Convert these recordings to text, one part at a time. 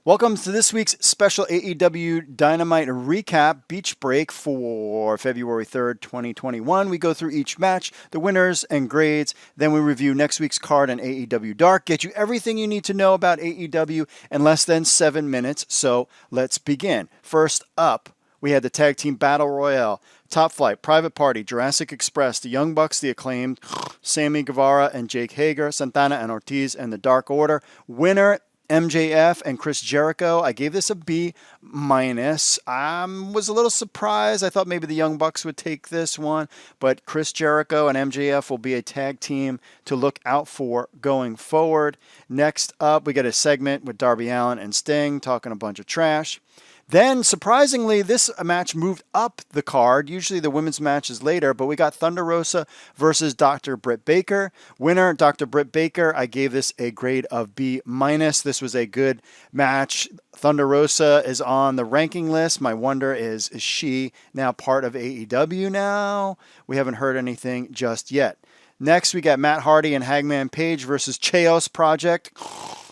Welcome to this week's special AEW Dynamite recap beach break for February 3rd, 2021. We go through each match, the winners and grades, then we review next week's card on AEW Dark, get you everything you need to know about AEW in less than 7 minutes. So let's begin. First up, we had the Tag Team Battle Royale. Top Flight, Private Party, Jurassic Express, the Young Bucks, the Acclaimed, Sammy Guevara and Jake Hager, Santana and Ortiz, and the Dark Order. Winner, MJF and Chris Jericho. I gave this a B minus. I was a little surprised. I thought maybe the Young Bucks would take this one, but Chris Jericho and MJF will be a tag team to look out for going forward. Next up, we get a segment with Darby Allin and Sting talking a bunch of trash. Then, surprisingly, this match moved up the card. Usually the women's match is later, but we got Thunder Rosa versus Dr. Britt Baker. Winner, Dr. Britt Baker. I gave this a grade of B minus. This was a good match. Thunder Rosa is on the ranking list. My wonder is she now part of AEW now? We haven't heard anything just yet. Next, we got Matt Hardy and Hangman Page versus Chaos Project.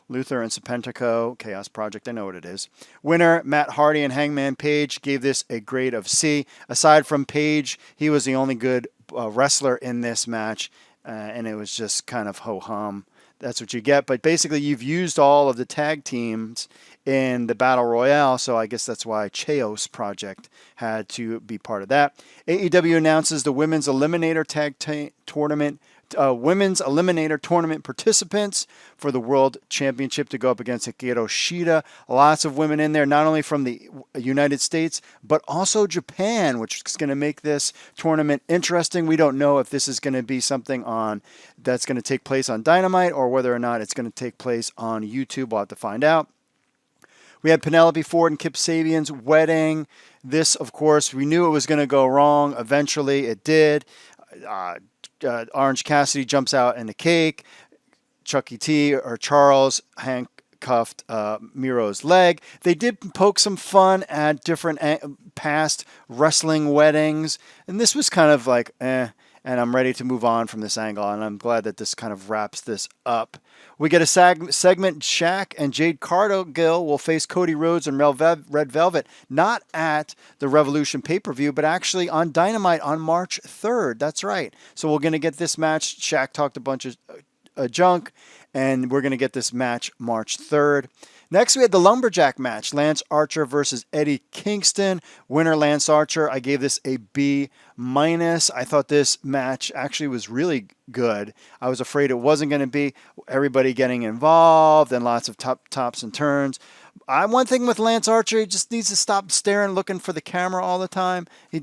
Luther and Serpentico, Chaos Project, I know what it is. Winner, Matt Hardy and Hangman Page, gave this a grade of C. Aside from Page, he was the only good wrestler in this match, and it was just kind of ho-hum. That's what you get. But basically, you've used all of the tag teams in the Battle Royale, so I guess that's why Chaos Project had to be part of that. AEW announces the Women's Eliminator Tournament participants for the World Championship to go up against Hikaru Shida. Lots of women in there, not only from the United States, but also Japan, which is going to make this tournament interesting. We don't know if this is going to be something that's going to take place on Dynamite or whether or not it's going to take place on YouTube. We'll have to find out. We had Penelope Ford and Kip Sabian's wedding. This, of course, we knew it was going to go wrong. Eventually, it did. Orange Cassidy jumps out in the cake. Chucky T or Charles handcuffed Miro's leg. They did poke some fun at different past wrestling weddings, and this was kind of like and I'm ready to move on from this angle, and I'm glad that this kind of wraps this up. We get a segment, Shaq and Jade Cargill will face Cody Rhodes and Red Velvet, not at the Revolution pay-per-view, but actually on Dynamite on March 3rd. That's right. So we're going to get this match. Shaq talked a bunch of junk, and we're going to get this match March 3rd. Next, we had the Lumberjack match, Lance Archer versus Eddie Kingston. Winner, Lance Archer. I gave this a B minus. I thought this match actually was really good. I was afraid it wasn't going to be. Everybody getting involved and lots of tops and turns. One thing with Lance Archer, he just needs to stop staring, looking for the camera all the time. He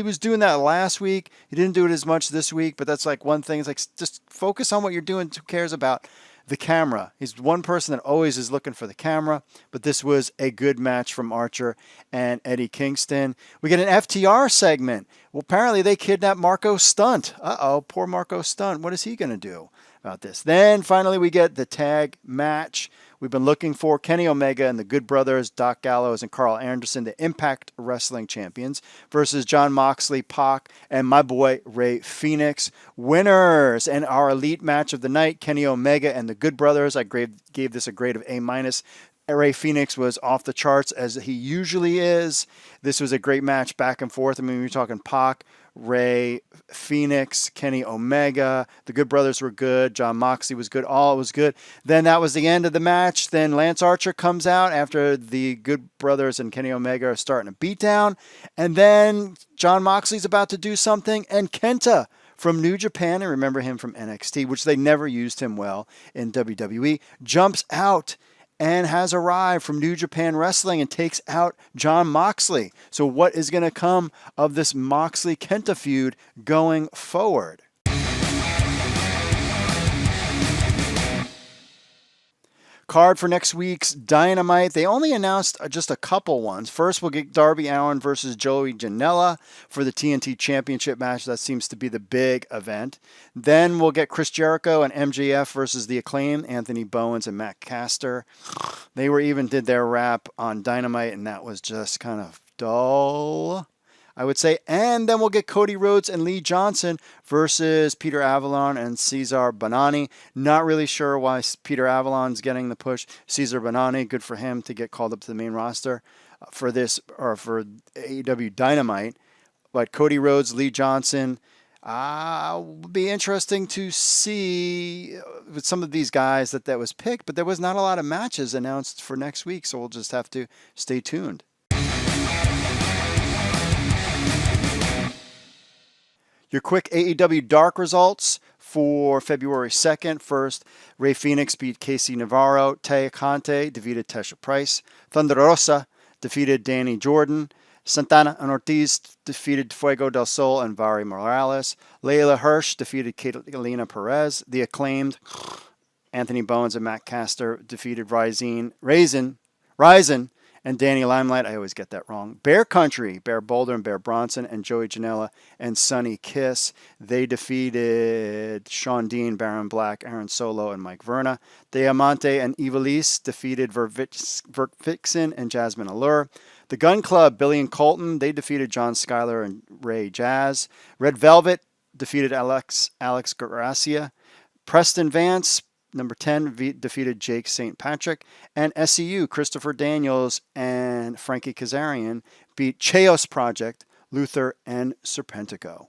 was doing that last week. He didn't do it as much this week, but that's like one thing. It's like just focus on what you're doing. Who cares about the camera? He's one person that always is looking for the camera, but this was a good match from Archer and Eddie Kingston. We get an FTR segment. Well, apparently they kidnapped Marco Stunt. Uh-oh, poor Marco Stunt. What is he going to do about this? Then finally we get the tag match. We've been looking for Kenny Omega and the Good Brothers, Doc Gallows and Carl Anderson, the Impact Wrestling Champions, versus Jon Moxley, Pac, and my boy Rey Fenix. Winners and our elite match of the night, Kenny Omega and the Good Brothers. I gave this a grade of A minus. Rey Fenix was off the charts as he usually is. This was a great match back and forth. I mean, we're talking Pac, Rey Fenix, Kenny Omega. The Good Brothers were good. Jon Moxley was good. All was good. Then that was the end of the match. Then Lance Archer comes out after the Good Brothers and Kenny Omega are starting a beatdown. And then Jon Moxley's about to do something. And Kenta from New Japan, I remember him from NXT, which they never used him well in WWE, jumps out and has arrived from New Japan Wrestling and takes out Jon Moxley. So what is going to come of this Moxley-Kenta feud going forward? Card for next week's Dynamite. They only announced just a couple ones. First, we'll get Darby Allin versus Joey Janela for the TNT Championship match. That seems to be the big event. Then we'll get Chris Jericho and MJF versus the Acclaim, Anthony Bowens and Matt Caster. They even did their rap on Dynamite, and that was just kind of dull. I would say. And then we'll get Cody Rhodes and Lee Johnson versus Peter Avalon and Cesar Bonani. Not really sure why Peter Avalon's getting the push. Cesar Bonani, good for him to get called up to the main roster for this, or for AEW Dynamite. But Cody Rhodes, Lee Johnson, will be interesting to see with some of these guys that was picked, but there was not a lot of matches announced for next week, so we'll just have to stay tuned. Your quick AEW Dark results for February 2nd. First, Rey Fenix beat Casey Navarro. Tay Conte defeated Tesha Price. Thunder Rosa defeated Danny Jordan. Santana and Ortiz defeated Fuego del Sol and Vari Morales. Layla Hirsch defeated Catalina Perez. The Acclaimed, Anthony Bowens and Matt Caster defeated Ryzen, and Danny Limelight. I always get that wrong. Bear Country, Bear Boulder and Bear Bronson, and Joey Janela and Sonny Kiss. They defeated Sean Dean, Baron Black, Aaron Solo, and Mike Verna. Diamante and Ivelisse defeated Vert Vixen and Jasmine Allure. The Gun Club, Billy and Colton, they defeated John Schuyler and Ray Jazz. Red Velvet defeated Alex Gracia. Preston Vance, number 10, defeated Jake St. Patrick. And SCU, Christopher Daniels and Frankie Kazarian beat Chaos Project, Luther, and Serpentico.